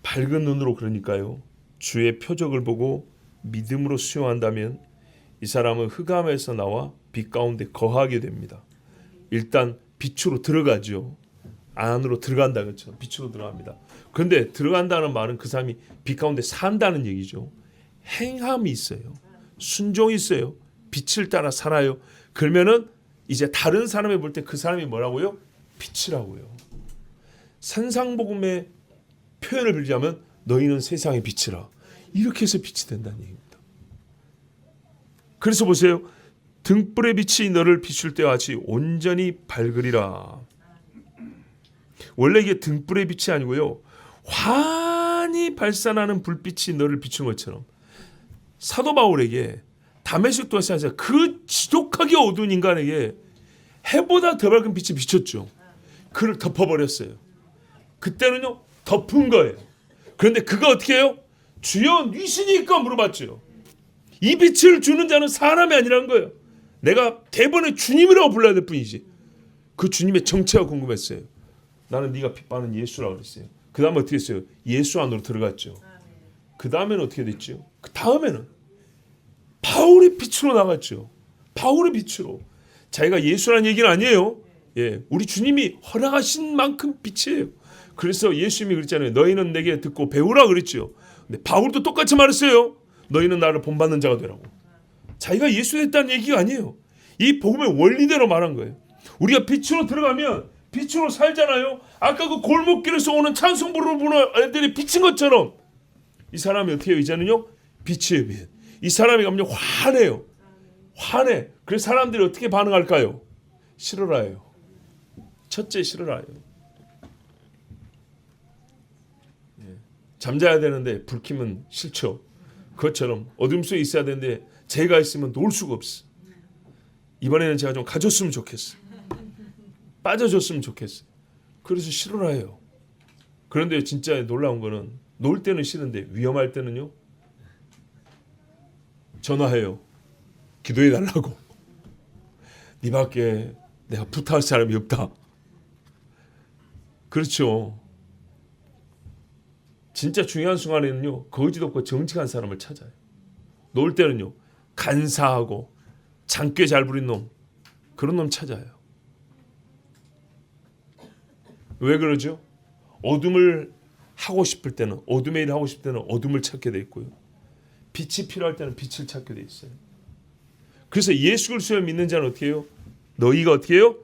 밝은 눈으로, 그러니까요, 주의 표적을 보고 믿음으로 수용한다면 이 사람은 흑암에서 나와 빛 가운데 거하게 됩니다. 일단 빛으로 들어가죠. 안으로 들어간다 그렇죠. 빛으로 들어갑니다. 그런데 들어간다는 말은 그 사람이 빛 가운데 산다는 얘기죠. 행함이 있어요. 순종이 있어요. 빛을 따라 살아요. 그러면은 이제 다른 사람이 볼 때 그 사람이 뭐라고요? 빛이라고요. 산상복음의 표현을 빌자면 너희는 세상의 빛이라. 이렇게 해서 빛이 된다는 얘기입니다. 그래서 보세요. 등불의 빛이 너를 비출 때와 같이 온전히 밝으리라. 원래 이게 등불의 빛이 아니고요. 환히 발산하는 불빛이 너를 비추는 것처럼 사도 바울에게 다메섹 도시에서 그 지독하게 어두운 인간에게 해보다 더 밝은 빛이 비쳤죠. 그를 덮어버렸어요. 그때는요 덮은 거예요. 그런데 그가 어떻게 해요? 주여 니시니까 물어봤죠. 이 빛을 주는 자는 사람이 아니라는 거예요. 내가 대번에 주님이라고 불러야 될 뿐이지. 그 주님의 정체가 궁금했어요. 나는 네가 빛 받는 예수라고 그랬어요. 그 다음에 어떻게 했어요? 예수 안으로 들어갔죠. 그 다음에는 어떻게 됐죠? 그 다음에는 바울의 빛으로 나갔죠. 바울의 빛으로. 자기가 예수라는 얘기는 아니에요. 예, 우리 주님이 허락하신 만큼 빛이에요. 그래서 예수님이 그랬잖아요. 너희는 내게 듣고 배우라 그랬죠. 근데 바울도 똑같이 말했어요. 너희는 나를 본받는 자가 되라고. 자기가 예수 됐다는 얘기가 아니에요. 이 복음의 원리대로 말한 거예요. 우리가 빛으로 들어가면 빛으로 살잖아요. 아까 그 골목길에서 오는 찬송 부르는 애들이 비친 것처럼 이 사람이 어떻게 해요? 이제는요 빛이에요. 빛. 이 사람이 가면 환해요. 환해. 그래서 사람들이 어떻게 반응할까요? 싫어라요. 첫째 싫어라요. 잠자야 되는데 불 켜면 싫죠. 그것처럼 어둠 속에 있어야 되는데 제가 있으면 놓을 수가 없어. 이번에는 제가 좀 가졌으면 좋겠어. 빠져줬으면 좋겠어. 그래서 싫어해요. 그런데 진짜 놀라운 거는 놀 때는 싫은데 위험할 때는요. 전화해요. 기도해 달라고. 네 밖에 내가 부탁할 사람이 없다. 그렇죠. 진짜 중요한 순간에는요. 거짓 없고 정직한 사람을 찾아요. 놀 때는요. 간사하고 장꾀 잘 부린 놈. 그런 놈 찾아요. 왜 그러죠? 어둠을 하고 싶을 때는 어둠의 일을 하고 싶을 때는 어둠을 찾게 돼 있고요. 빛이 필요할 때는 빛을 찾게 돼 있어요. 그래서 예수 그리스도를 믿는 자는 어떻게 해요? 너희가 어떻게 해요?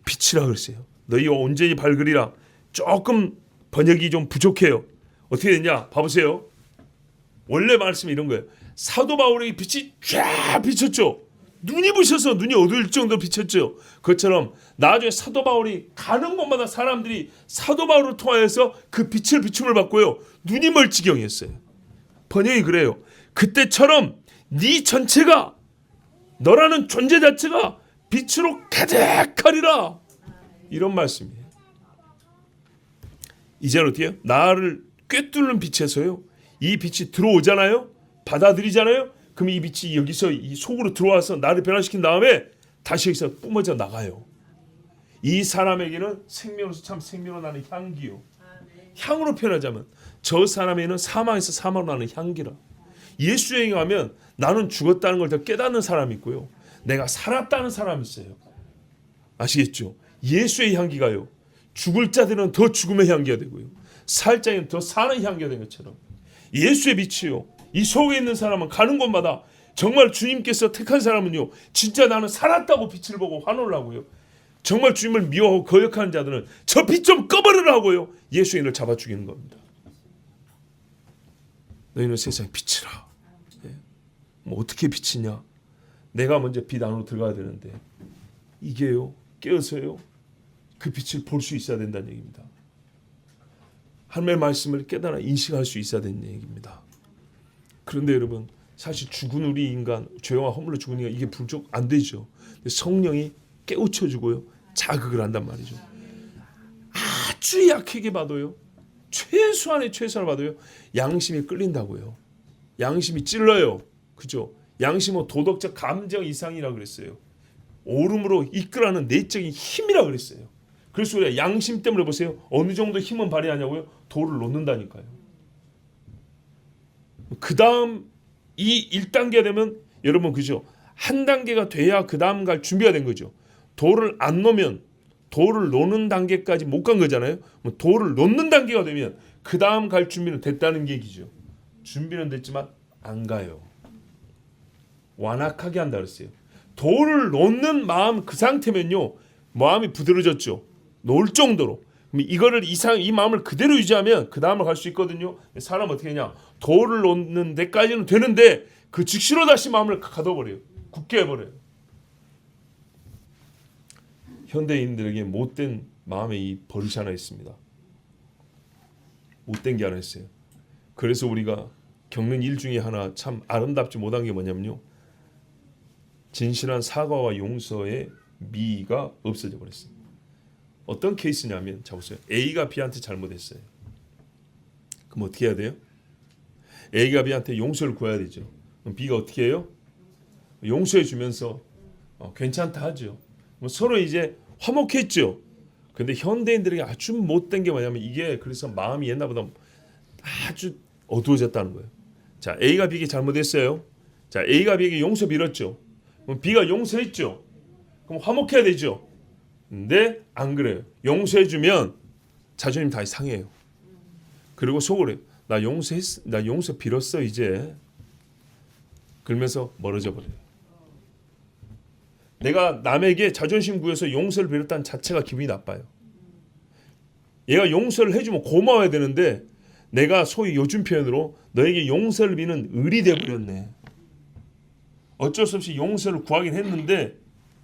빛이라 그랬어요. 너희가 온전히 밝으리라. 조금 번역이 좀 부족해요. 어떻게 됐냐? 봐보세요. 원래 말씀이 이런 거예요. 사도 바울에게 빛이 쫙 비쳤죠. 눈이 부셔서 눈이 어두울 정도로 비쳤죠. 그것처럼 나중에 사도 바울이 가는 곳마다 사람들이 사도 바울을 통하여서 그 빛을 비춤을 받고요. 눈이 멀찌경했어요. 번역이 그래요. 그때처럼 네 전체가 너라는 존재 자체가 빛으로 가득하리라. 이런 말씀이에요. 이제는 어떻게 해요? 나를 꿰뚫는 빛에서요. 이 빛이 들어오잖아요. 받아들이잖아요. 그럼 이 빛이 여기서 이 속으로 들어와서 나를 변화시킨 다음에 다시 여기서 뿜어져 나가요. 이 사람에게는 생명으로서 참 생명으로 나는 향기요. 향으로 표현하자면 저 사람에게는 사망에서 사망으로 나는 향기라. 예수에게 가면 나는 죽었다는 걸 더 깨닫는 사람이 있고요. 내가 살았다는 사람이 있어요. 아시겠죠? 예수의 향기가요. 죽을 자들은 더 죽음의 향기가 되고요. 살 자에는 더 사는 향기가 된 것처럼 예수의 빛이요. 이 속에 있는 사람은 가는 곳마다 정말 주님께서 택한 사람은요. 진짜 나는 살았다고 빛을 보고 환호를 하고요. 정말 주님을 미워하고 거역하는 자들은 저 빛 좀 꺼버리라 하고요. 예수의 인을 잡아 죽이는 겁니다. 너희는 세상의 빛이라. 뭐 어떻게 빛이냐? 내가 먼저 빛 안으로 들어가야 되는데 이게요. 깨어서요. 그 빛을 볼 수 있어야 된다는 얘기입니다. 하나님의 말씀을 깨달아 인식할 수 있어야 되는 얘기입니다. 그런데 여러분 사실 죽은 우리 인간 죄와 허물로 죽은 인간 이게 부족 안 되죠. 성령이 깨우쳐주고요. 자극을 한단 말이죠. 아주 약하게 봐도요. 최소한의 최선을 봐도요. 양심이 끌린다고요. 양심이 찔러요. 그죠? 양심은 도덕적 감정 이상이라 그랬어요. 오름으로 이끌어가는 내적인 힘이라 그랬어요. 그래서 우리가 양심 때문에 보세요. 어느 정도 힘은 발휘하냐고요? 돌을 놓는다니까요. 그 다음 이 1단계 되면 여러분 그죠? 한 단계가 돼야 그 다음 갈 준비가 된 거죠. 돌을 안 놓으면 돌을 놓는 단계까지 못 간 거잖아요. 뭐 돌을 놓는 단계가 되면 그 다음 갈 준비는 됐다는 얘기죠. 준비는 됐지만 안 가요. 완악하게 한다 그랬어요. 돌을 놓는 마음 그 상태면요, 마음이 부드러졌죠. 놓을 정도로. 그럼 이거를 이 마음을 그대로 유지하면 그 다음을 갈 수 있거든요. 사람 어떻게 하냐? 돌을 놓는 데까지는 되는데 그 즉시로 다시 마음을 가둬버려요. 굳게 해버려요. 현대인들에게 못된 마음의 이 버릇이 하나 있습니다. 못된 게 하나 있어요. 그래서 우리가 겪는 일 중에 하나 참 아름답지 못한 게 뭐냐면요, 진실한 사과와 용서의 미가 없어져 버렸어요. 어떤 케이스냐면, 자 보세요. A가 B한테 잘못했어요. 그럼 어떻게 해야 돼요? A가 B한테 용서를 구해야 되죠. 그럼 B가 어떻게 해요? 용서해 주면서 괜찮다 하죠. 뭐 서로 이제 화목했죠. 근데 현대인들에게 아주 못된 게 뭐냐면, 이게 그래서 마음이 옛날보다 아주 어두워졌다는 거예요. 자, A가 B에게 잘못했어요. 자, A가 B에게 용서 빌었죠. 그럼 B가 용서했죠. 그럼 화목해야 되죠. 근데 안 그래요. 용서해주면 자존심 다시 상해요. 그리고 속으로 해요. 나 용서 빌었어 이제. 그러면서 멀어져 버려요. 내가 남에게 자존심 구해서 용서를 빌었다는 자체가 기분이 나빠요. 얘가 용서를 해주면 고마워야 되는데 내가 소위 요즘 표현으로 너에게 용서를 비는 을이 돼버렸네. 어쩔 수 없이 용서를 구하긴 했는데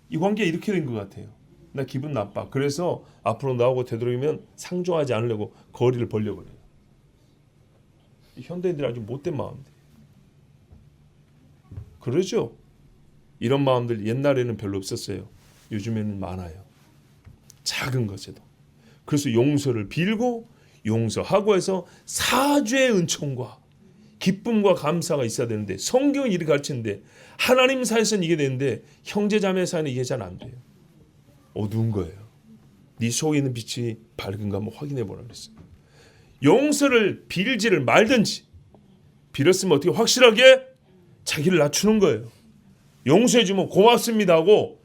이 관계가 이렇게 된 것 같아요. 나 기분 나빠. 그래서 앞으로 나오고 되도록이면 상종하지 않으려고 거리를 벌려버려요. 현대인들이 아주 못된 마음들. 그러죠? 이런 마음들 옛날에는 별로 없었어요. 요즘에는 많아요. 작은 것에도. 그래서 용서를 빌고 용서하고 해서 사죄의 은총과 기쁨과 감사가 있어야 되는데, 성경은 이렇게 가르치는데 하나님 사이에서는 이게 되는데 형제자매 사이는 이게 잘 안 돼요. 어두운 거예요. 네 속에 있는 빛이 밝은가 한번 확인해 보라 그랬어요. 용서를 빌지를 말든지, 빌었으면 어떻게 확실하게 자기를 낮추는 거예요. 용서해 주면 고맙습니다 하고,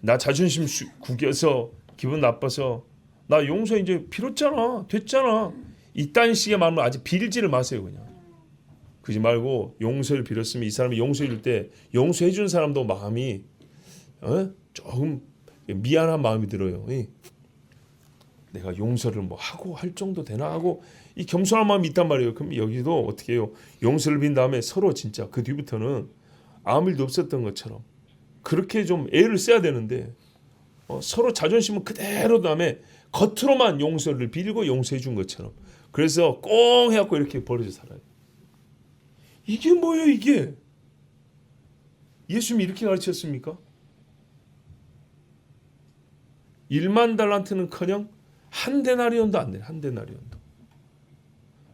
나 자존심 구겨서 기분 나빠서 나 용서 이제 빌었잖아, 됐잖아, 이딴 식의 마음을 아직 빌지를 마세요. 그냥 그러지 말고 용서를 빌었으면 이 사람이 용서해 줄 때 용서해 준 사람도 마음이 조금 미안한 마음이 들어요. 내가 용서를 뭐 하고 할 정도 되나 하고 이 겸손한 마음이 있단 말이에요. 그럼 여기도 어떻게 해요? 용서를 빈 다음에 서로 진짜 그 뒤부터는 아무 일도 없었던 것처럼 그렇게 좀 애를 써야 되는데, 서로 자존심은 그대로 다음에 겉으로만 용서를 빌고 용서해 준 것처럼, 그래서 꽁 해갖고 이렇게 벌어져 살아요. 이게 뭐예요 이게? 예수님이 이렇게 가르쳤습니까? 1만 달란트는커녕 한 데나리온도 안 돼요. 한 데나리온도.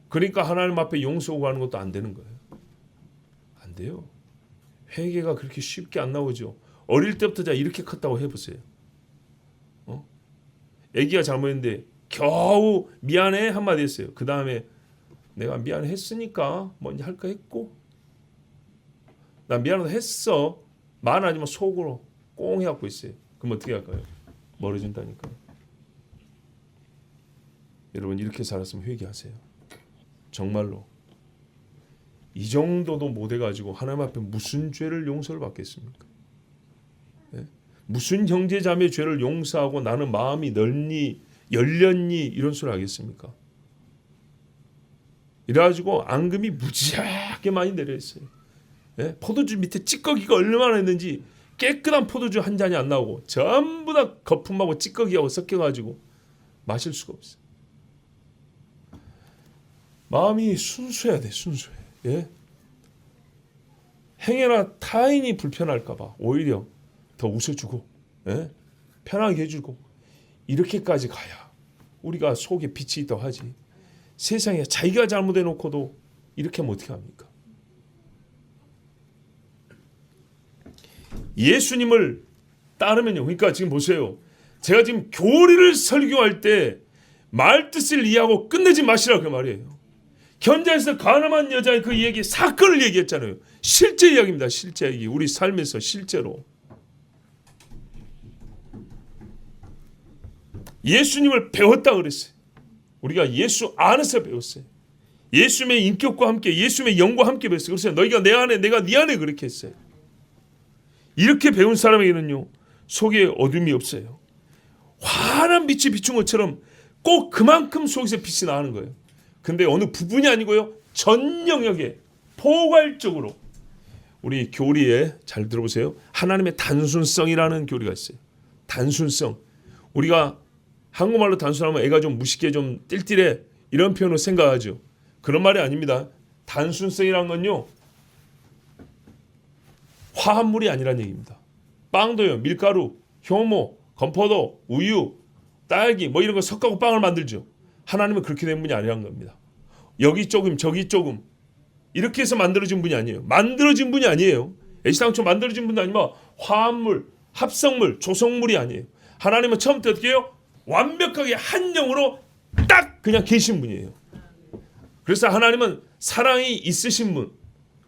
그러니까 하나님 앞에 용서 구하는 것도 안 되는 거예요. 안 돼요. 회개가 그렇게 쉽게 안 나오죠. 어릴 때부터 자 이렇게 컸다고 해보세요. 애기가 잘못했는데 겨우 미안해 한마디 했어요. 그 다음에 내가 미안했으니까 뭔지 할까 했고, 나 미안하다 했어 말 하지만 속으로 꽁 해갖고 있어요. 그럼 어떻게 할까요? 멀어진다니까요. 여러분 이렇게 살았으면 회개하세요. 정말로 이 정도도 못해가지고 하나님 앞에 무슨 죄를 용서를 받겠습니까? 네? 무슨 형제자매 죄를 용서하고 나는 마음이 넓니 열렸니 이런 소리 하겠습니까? 이래가지고 앙금이 무지하게 많이 내려있어요. 네? 포도주 밑에 찌꺼기가 얼마나 있는지 깨끗한 포도주 한 잔이 안 나오고 전부 다 거품하고 찌꺼기하고 섞여가지고 마실 수가 없어요. 마음이 순수해야 돼. 순수해. 예? 행여나 타인이 불편할까 봐 오히려 더 웃어주고, 예? 편하게 해주고, 이렇게까지 가야 우리가 속에 빛이 있다고 하지. 세상에 자기가 잘못해놓고도 이렇게 하면 어떻게 합니까? 예수님을 따르면요. 그러니까 지금 보세요. 제가 지금 교리를 설교할 때 말뜻을 이해하고 끝내지 마시라 그 말이에요. 현장에서 가늠한 여자의 그 얘기, 사건을 얘기했잖아요. 실제 이야기입니다. 실제 이야기. 우리 삶에서 실제로. 예수님을 배웠다 그랬어요. 우리가 예수 안에서 배웠어요. 예수님의 인격과 함께 예수님의 영과 함께 배웠어요. 그래서 너희가 내 안에 내가 네 안에 그렇게 했어요. 이렇게 배운 사람에게는요 속에 어둠이 없어요. 환한 빛이 비춘 것처럼 꼭 그만큼 속에서 빛이 나는 거예요. 근데 어느 부분이 아니고요 전 영역에 포괄적으로 우리 교리에 잘 들어보세요. 하나님의 단순성이라는 교리가 있어요. 단순성. 우리가 한국말로 단순하면 애가 좀 무식해 좀 띨띨해 이런 표현을 생각하죠. 그런 말이 아닙니다. 단순성이란 건요 화합물이 아니란 얘기입니다. 빵도요 밀가루, 효모, 건포도, 우유, 딸기 뭐 이런 거 섞어서 빵을 만들죠. 하나님은 그렇게 된 분이 아니란 겁니다. 여기 조금 저기 조금 이렇게 해서 만들어진 분이 아니에요. 만들어진 분이 아니에요. 애시당초 만들어진 분도 아니면 화합물, 합성물, 조성물이 아니에요. 하나님은 처음부터 어떻게 해요? 완벽하게 한 영으로 딱 그냥 계신 분이에요. 그래서 하나님은 사랑이 있으신 분,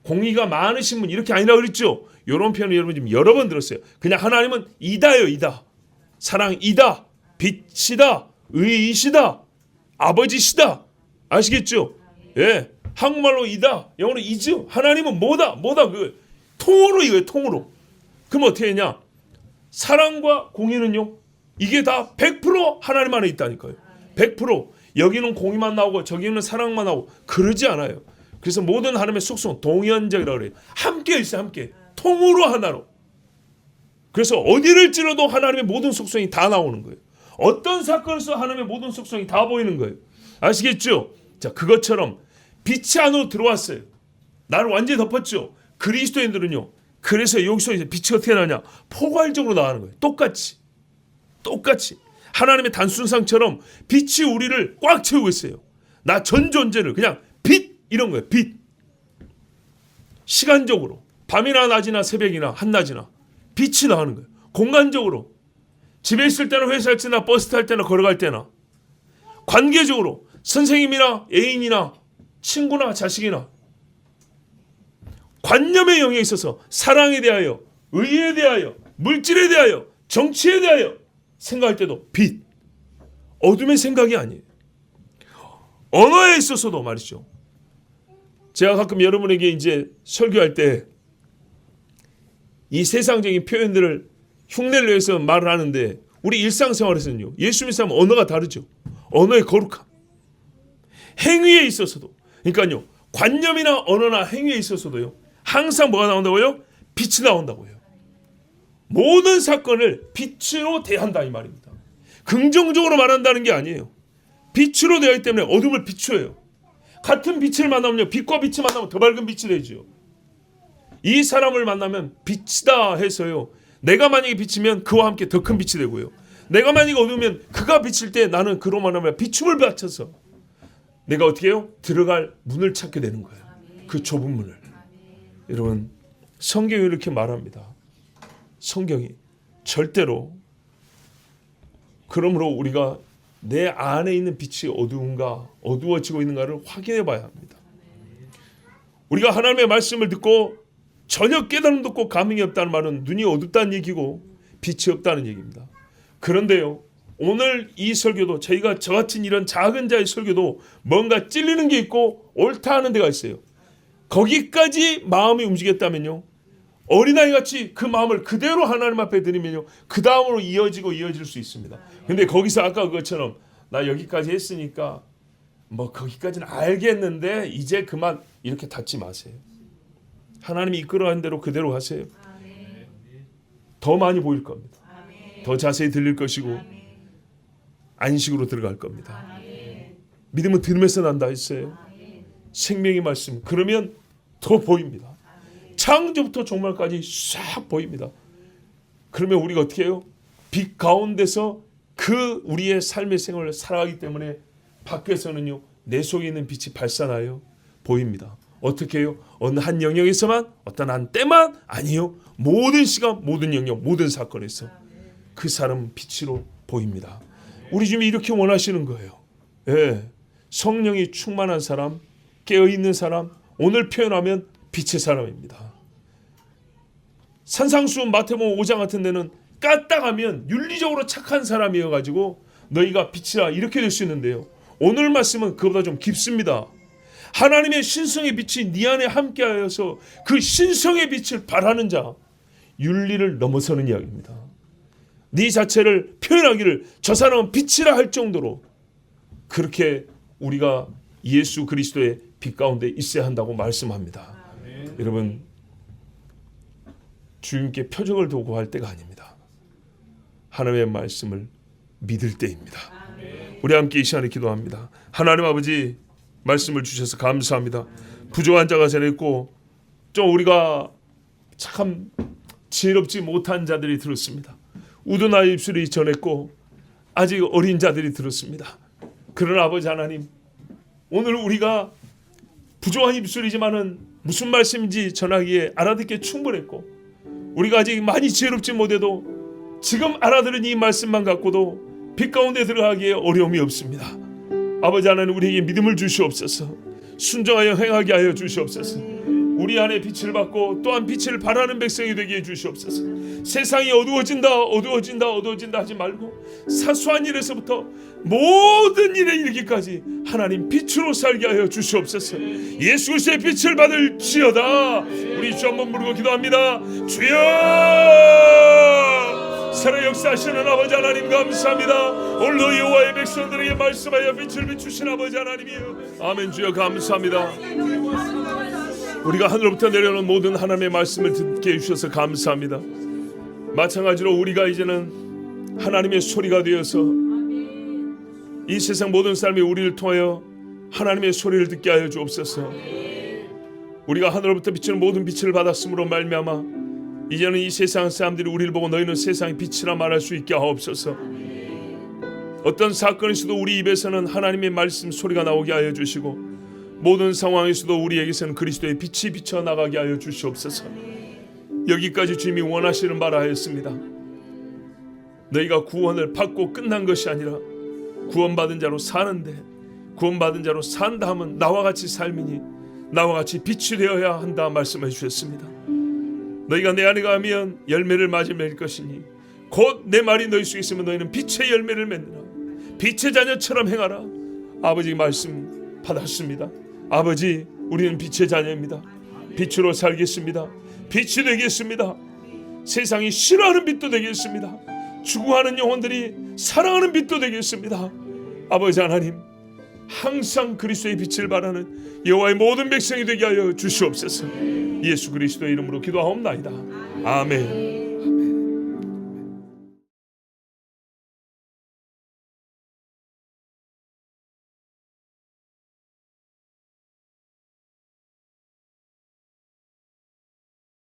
공의가 많으신 분 이렇게 아니라 그랬죠. 이런 표현을 여러분 지금 여러 번 들었어요. 그냥 하나님은 이다요 이다. 사랑이다. 빛이다. 의이시다. 아버지시다. 아시겠죠? 예. 한국말로 이다. 영어로 이죠. 하나님은 뭐다. 그 통으로 이거예요. 통으로. 그럼 어떻게 했냐? 사랑과 공의는요. 이게 다 100% 하나님 안에 있다니까요. 100%. 여기는 공의만 나오고 저기는 사랑만 나오고 그러지 않아요. 그래서 모든 하나님의 속성 동연적이라고 그래요. 함께 있어요. 함께. 통으로 하나로. 그래서 어디를 찔러도 하나님의 모든 속성이 다 나오는 거예요. 어떤 사건에서 하나님의 모든 속성이 다 보이는 거예요. 아시겠죠? 자, 그것처럼 빛이 안으로 들어왔어요. 나를 완전히 덮었죠. 그리스도인들은요. 그래서 여기서 이제 빛이 어떻게 나냐? 포괄적으로 나가는 거예요. 똑같이. 하나님의 단순상처럼 빛이 우리를 꽉 채우고 있어요. 나 전 존재를 그냥 빛 이런 거예요. 빛. 시간적으로 밤이나 낮이나 새벽이나 한낮이나 빛이 나가는 거예요. 공간적으로 집에 있을 때나 회사할 때나 버스 탈 때나 걸어갈 때나 관계적으로 선생님이나 애인이나 친구나 자식이나 관념의 영역에 있어서 사랑에 대하여 의에 대하여 물질에 대하여 정치에 대하여 생각할 때도 빛. 어둠의 생각이 아니에요. 언어에 있어서도 말이죠. 제가 가끔 여러분에게 이제 설교할 때 이 세상적인 표현들을 흉내를 내서 말을 하는데 우리 일상생활에서는요. 예수 믿는 사람은 언어가 다르죠. 언어의 거룩함. 행위에 있어서도 그러니까요. 관념이나 언어나 행위에 있어서도요. 항상 뭐가 나온다고요? 빛이 나온다고요. 모든 사건을 빛으로 대한다 이 말입니다. 긍정적으로 말한다는 게 아니에요. 빛으로 대하기 때문에 어둠을 비추어요. 같은 빛을 만나면요. 빛과 빛이 만나면 더 밝은 빛이 되죠. 이 사람을 만나면 빛이다 해서요. 내가 만약에 비치면 그와 함께 더 큰 빛이 되고요. 내가 만약에 어두우면 그가 비칠 때 나는 그로 만나면 비춤을 바쳐서 내가 어떻게 해요? 들어갈 문을 찾게 되는 거예요. 그 좁은 문을. 여러분 성경이 이렇게 말합니다. 성경이 절대로 그러므로 우리가 내 안에 있는 빛이 어두운가 어두워지고 있는가를 확인해 봐야 합니다. 우리가 하나님의 말씀을 듣고 전혀 깨달음도 없고 감흥이 없다는 말은 눈이 어둡다는 얘기고 빛이 없다는 얘기입니다. 그런데요 오늘 이 설교도 저희가 저같은 이런 작은 자의 설교도 뭔가 찔리는 게 있고 옳다 하는 데가 있어요. 거기까지 마음이 움직였다면요 어린아이같이 그 마음을 그대로 하나님 앞에 드리면요 그 다음으로 이어질 수 있습니다. 근데 거기서 아까 그것처럼 나 여기까지 했으니까 뭐 거기까지는 알겠는데 이제 그만 이렇게 닫지 마세요. 하나님이 이끌어가는 대로 그대로 하세요. 더 많이 보일 겁니다. 더 자세히 들릴 것이고 안식으로 들어갈 겁니다. 믿음은 들으면서 난다 했어요. 생명의 말씀 그러면 더 보입니다. 창조부터 종말까지 싹 보입니다. 그러면 우리가 어떻게 해요? 빛 가운데서 그 우리의 삶의 생활을 살아가기 때문에 밖에서는요 내 속에 있는 빛이 발산하여 보입니다. 어떻게 해요? 어느 한 영역에서만 어떤 한 때만 아니요. 모든 시간 모든 영역 모든 사건에서 그 사람은 빛으로 보입니다. 우리 주님이 이렇게 원하시는 거예요. 예. 성령이 충만한 사람 깨어있는 사람 오늘 표현하면 빛의 사람입니다. 산상수 마태복음 5장 같은 데는 까딱하면 윤리적으로 착한 사람이어가지고 너희가 빛이라 이렇게 될 수 있는데요, 오늘 말씀은 그보다 좀 깊습니다. 하나님의 신성의 빛이 네 안에 함께하여서 그 신성의 빛을 발하는 자, 윤리를 넘어서는 이야기입니다. 네 자체를 표현하기를 저 사람은 빛이라 할 정도로 그렇게 우리가 예수 그리스도의 빛 가운데 있어야 한다고 말씀합니다. 여러분, 주님께 표적을 두고 할 때가 아닙니다. 하나님의 말씀을 믿을 때입니다. 우리 함께 이 시간에 기도합니다. 하나님 아버지, 말씀을 주셔서 감사합니다. 부족한 자가 전했고 좀 우리가 참 지혜롭지 못한 자들이 들었습니다. 우둔 아이 입술이 전했고 아직 어린 자들이 들었습니다. 그러나 아버지 하나님, 오늘 우리가 부족한 입술이지만은 무슨 말씀인지 전하기에 알아듣기에 충분했고, 우리가 아직 많이 지혜롭지 못해도 지금 알아들은 이 말씀만 갖고도 빛 가운데 들어가기에 어려움이 없습니다. 아버지 하나님, 우리에게 믿음을 주시옵소서. 순종하여 행하게 하여 주시옵소서. 우리 안에 빛을 받고 또한 빛을 발하는 백성이 되게 해 주시옵소서. 세상이 어두워진다 하지 말고 사소한 일에서부터 모든 일에 이르기까지 하나님 빛으로 살게 하여 주시옵소서. 예수 그리스도의 빛을 받을지어다. 우리 주 한번 부르고 기도합니다. 주여, 살아 역사하시는 아버지 하나님 감사합니다. 오늘도 여호와의 백성들에게 말씀하여 빛을 비추신 아버지 하나님이여, 아멘. 주여 감사합니다. 우리가 하늘로부터 내려오는 모든 하나님의 말씀을 듣게 해주셔서 감사합니다. 마찬가지로 우리가 이제는 하나님의 소리가 되어서 이 세상 모든 사람이 우리를 통하여 하나님의 소리를 듣게 하여 주옵소서. 우리가 하늘로부터 비치는 모든 빛을 받았으므로 말미암아 이제는 이 세상 사람들이 우리를 보고 너희는 세상의 빛이라 말할 수 있게 하옵소서. 어떤 사건에서도 우리 입에서는 하나님의 말씀 소리가 나오게 하여 주시고, 모든 상황에서도 우리에게서는 그리스도의 빛이 비쳐나가게 하여 주시옵소서. 여기까지 주님이 원하시는 바라 하였습니다. 너희가 구원을 받고 끝난 것이 아니라 구원받은 자로 사는데, 구원받은 자로 산다 하면 나와 같이 삶이니 나와 같이 빛이 되어야 한다 말씀해 주셨습니다. 너희가 내 안에 가면 열매를 많이 맺을 것이니 곧 내 말이 너희 속에 있으면 너희는 빛의 열매를 맺느라 빛의 자녀처럼 행하라. 아버지 말씀 받았습니다. 아버지, 우리는 빛의 자녀입니다. 빛으로 살겠습니다. 빛이 되겠습니다. 세상이 싫어하는 빛도 되겠습니다. 죽어가는 영혼들이 사랑하는 빛도 되겠습니다. 아버지 하나님, 항상 그리스도의 빛을 발하는 여호와의 모든 백성이 되게 하여 주시옵소서. 예수 그리스도의 이름으로 기도하옵나이다. 아멘.